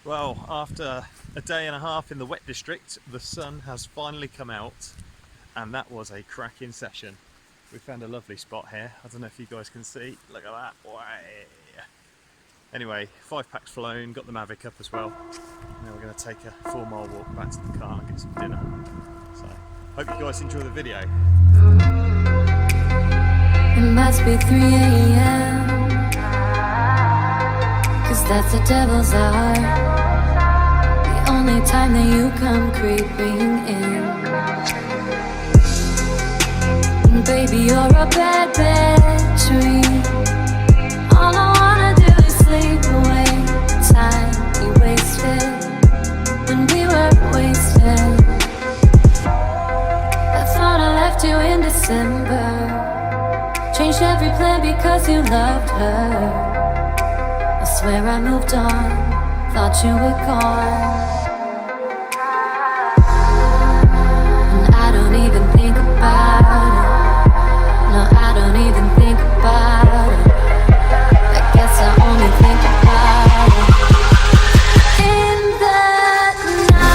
Well, after a day and a half in the wet district, the sun has finally come out, and that was a cracking session. We found a lovely spot here. I don't know if you guys can see. Look at that. Way. Anyway, 5 packs flown, got the Mavic up as well. Now we're going to take a 4-mile walk back to the car and get some dinner. So, hope you guys enjoy the video. It must be 3 a.m. Cause that's the devil's hour, the only time that you come creeping in. Baby, you're a bad, bad dream. All I wanna do is sleep away. Time we wasted when we were wasted. I thought I left you in December. Changed every plan because you loved her. I swear I moved on, thought you were gone. And I don't even think about it. No, I don't even think about it. I guess I only think about it in the night.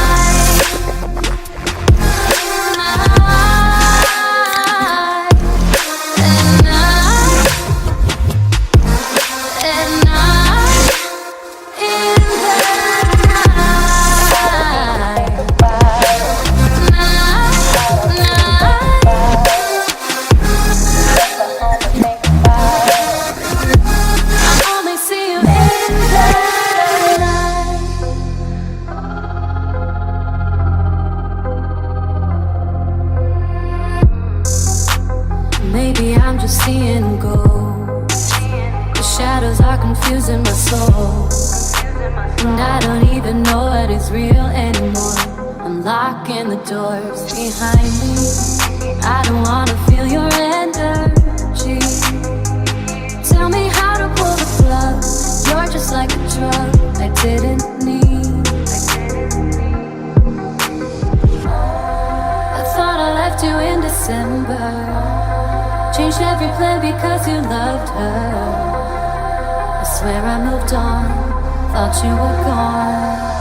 Maybe I'm just seeing ghosts. The shadows are confusing my soul, and I don't even know what is real anymore. I'm locking the doors behind me. I don't wanna feel your energy. Tell me how to pull the plug. You're just like a drug I didn't need. I thought I left you in December. Changed every plan because you loved her. I swear I moved on, thought you were gone.